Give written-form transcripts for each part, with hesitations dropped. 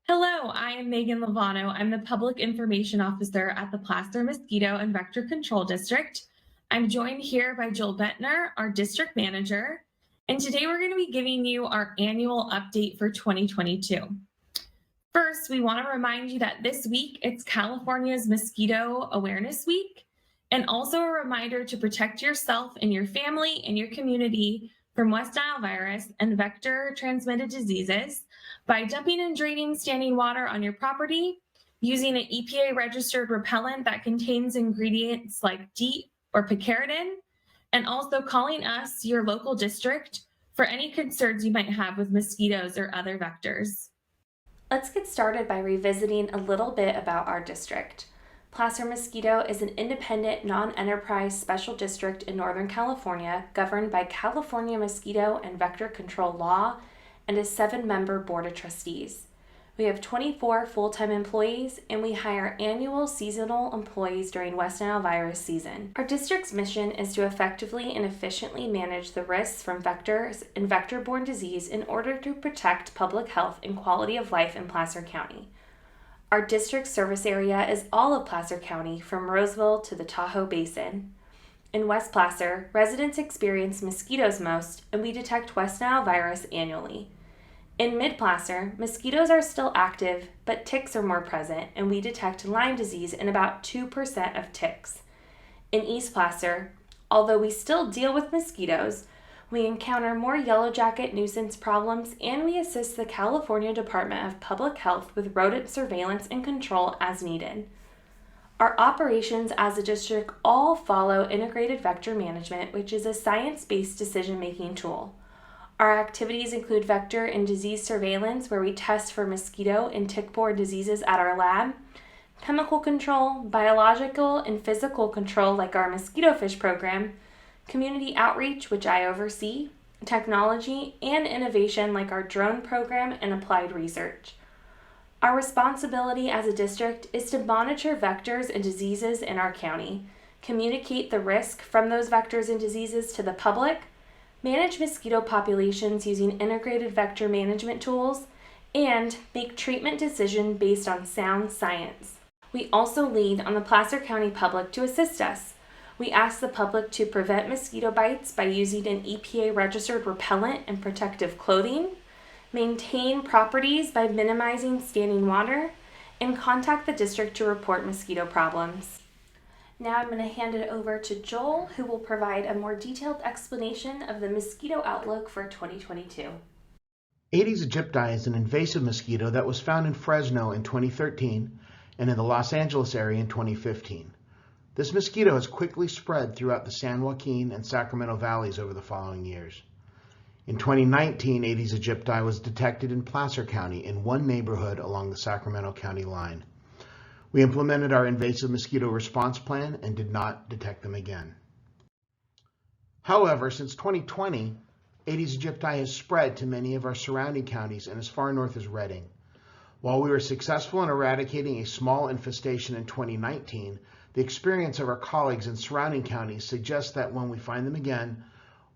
Hello, I am Megan Lovano. I'm the Public Information Officer at the Placer Mosquito and Vector Control District. I'm joined here by Joel Bettner, our District Manager, and today we're going to be giving you our annual update for 2022. First, we want to remind you that this week it's California's Mosquito Awareness Week, and also a reminder to protect yourself and your family and your community from West Nile virus and vector transmitted diseases by dumping and draining standing water on your property, using an EPA registered repellent that contains ingredients like DEET or picaridin, and also calling us, your local district, for any concerns you might have with mosquitoes or other vectors. Let's get started by revisiting a little bit about our district. Placer Mosquito is an independent, non-enterprise special district in Northern California governed by California Mosquito and Vector Control Law and a 7-member board of trustees. We have 24 full-time employees, and we hire annual seasonal employees during West Nile virus season. Our district's mission is to effectively and efficiently manage the risks from vectors and vector-borne disease in order to protect public health and quality of life in Placer County. Our district service area is all of Placer County, from Roseville to the Tahoe Basin. In West Placer, residents experience mosquitoes most, and we detect West Nile virus annually. In Mid-Placer, mosquitoes are still active, but ticks are more present, and we detect Lyme disease in about 2% of ticks. In East Placer, although we still deal with mosquitoes, we encounter more yellow jacket nuisance problems, and we assist the California Department of Public Health with rodent surveillance and control as needed. Our operations as a district all follow integrated vector management, which is a science-based decision-making tool. Our activities include vector and disease surveillance, where we test for mosquito and tick-borne diseases at our lab, chemical control, biological and physical control like our mosquito fish program, community outreach, which I oversee, technology, and innovation like our drone program and applied research. Our responsibility as a district is to monitor vectors and diseases in our county, communicate the risk from those vectors and diseases to the public, manage mosquito populations using integrated vector management tools, and make treatment decisions based on sound science. We also lean on the Placer County public to assist us. We ask the public to prevent mosquito bites by using an EPA-registered repellent and protective clothing, maintain properties by minimizing standing water, and contact the district to report mosquito problems. Now I'm going to hand it over to Joel, who will provide a more detailed explanation of the mosquito outlook for 2022. Aedes aegypti is an invasive mosquito that was found in Fresno in 2013 and in the Los Angeles area in 2015. This mosquito has quickly spread throughout the San Joaquin and Sacramento valleys over the following years. In 2019, Aedes aegypti was detected in Placer County in one neighborhood along the Sacramento County line. We implemented our invasive mosquito response plan and did not detect them again. However, since 2020, Aedes aegypti has spread to many of our surrounding counties and as far north as Redding. While we were successful in eradicating a small infestation in 2019, the experience of our colleagues in surrounding counties suggests that when we find them again,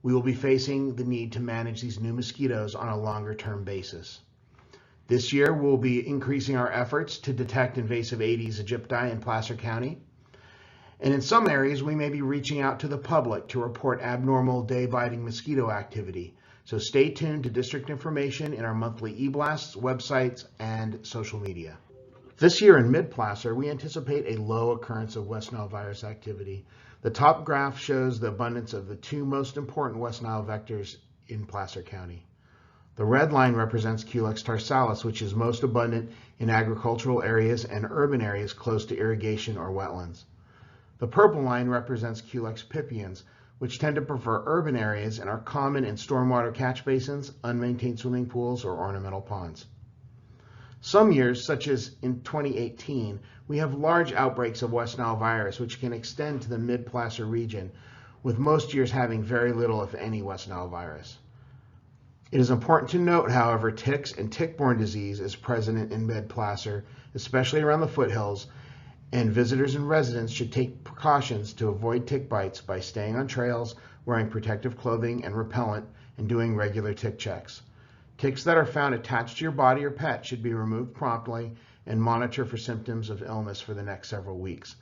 we will be facing the need to manage these new mosquitoes on a longer-term basis. This year, we'll be increasing our efforts to detect invasive Aedes aegypti in Placer County. And in some areas, we may be reaching out to the public to report abnormal day-biting mosquito activity. So stay tuned to district information in our monthly e-blasts, websites, and social media. This year in Mid-Placer, we anticipate a low occurrence of West Nile virus activity. The top graph shows the abundance of the two most important West Nile vectors in Placer County. The red line represents Culex tarsalis, which is most abundant in agricultural areas and urban areas close to irrigation or wetlands. The purple line represents Culex pipiens, which tend to prefer urban areas and are common in stormwater catch basins, unmaintained swimming pools, or ornamental ponds. Some years, such as in 2018, we have large outbreaks of West Nile virus, which can extend to the Mid-Placer region, with most years having very little, if any, West Nile virus. It is important to note, however, ticks and tick-borne disease is present in Mid-Placer, especially around the foothills, and visitors and residents should take precautions to avoid tick bites by staying on trails, wearing protective clothing and repellent, and doing regular tick checks. Ticks that are found attached to your body or pet should be removed promptly and monitor for symptoms of illness for the next several weeks.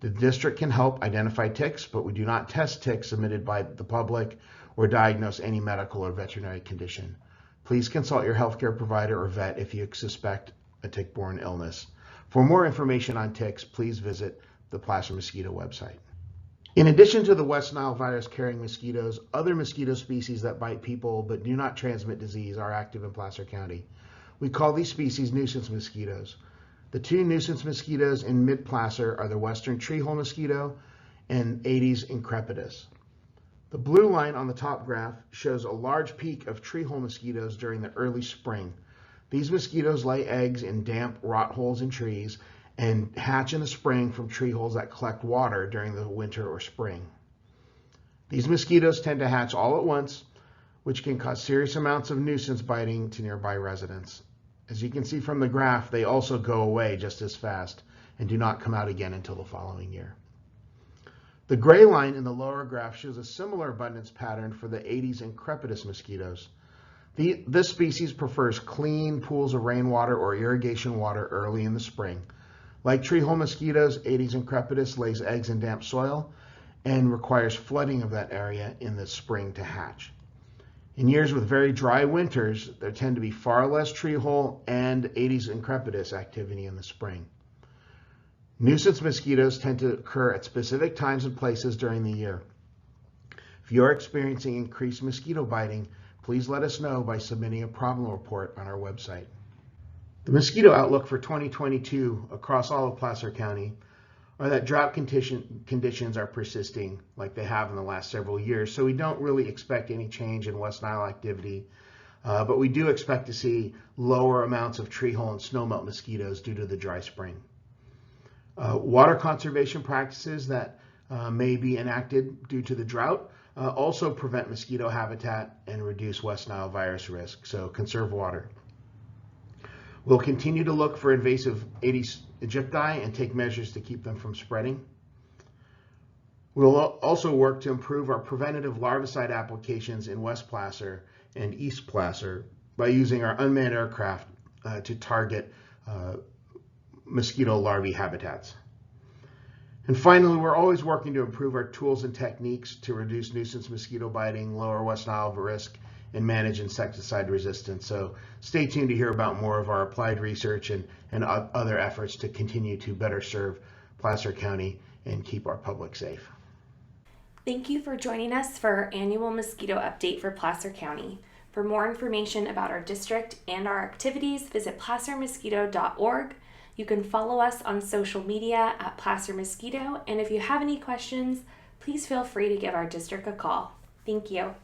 The district can help identify ticks, but we do not test ticks submitted by the public or diagnose any medical or veterinary condition. Please consult your healthcare provider or vet if you suspect a tick-borne illness. For more information on ticks, please visit the Placer Mosquito website. In addition to the West Nile virus carrying mosquitoes, other mosquito species that bite people but do not transmit disease are active in Placer County. We call these species nuisance mosquitoes. The two nuisance mosquitoes in mid-Placer are the western treehole mosquito and Aedes increpidus. The blue line on the top graph shows a large peak of treehole mosquitoes during the early spring. These mosquitoes lay eggs in damp rot holes in trees and hatch in the spring from tree holes that collect water during the winter or spring. These mosquitoes tend to hatch all at once, which can cause serious amounts of nuisance biting to nearby residents. As you can see from the graph, they also go away just as fast and do not come out again until the following year. The gray line in the lower graph shows a similar abundance pattern for the Aedes increpidus mosquitoes. This species prefers clean pools of rainwater or irrigation water early in the spring. Like treehole mosquitoes, Aedes increpidus lays eggs in damp soil and requires flooding of that area in the spring to hatch. In years with very dry winters, there tend to be far less treehole and Aedes increpidus activity in the spring. Nuisance mosquitoes tend to occur at specific times and places during the year. If you are experiencing increased mosquito biting, please let us know by submitting a problem report on our website. The mosquito outlook for 2022 across all of Placer County are that drought conditions are persisting like they have in the last several years, so we don't really expect any change in West Nile activity, but we do expect to see lower amounts of treehole and snowmelt mosquitoes due to the dry spring. Water conservation practices that may be enacted due to the drought also prevent mosquito habitat and reduce West Nile virus risk, so conserve water. We'll continue to look for invasive Aedes aegypti and take measures to keep them from spreading. We'll also work to improve our preventative larvicide applications in West Placer and East Placer by using our unmanned aircraft to target mosquito larvae habitats. And finally, we're always working to improve our tools and techniques to reduce nuisance mosquito biting, lower West Nile risk, and manage insecticide resistance. So stay tuned to hear about more of our applied research and other efforts to continue to better serve Placer County and keep our public safe. Thank you for joining us for our annual mosquito update for Placer County. For more information about our district and our activities, visit placermosquito.org. You can follow us on social media at Placer Mosquito, and if you have any questions, please feel free to give our district a call. Thank you.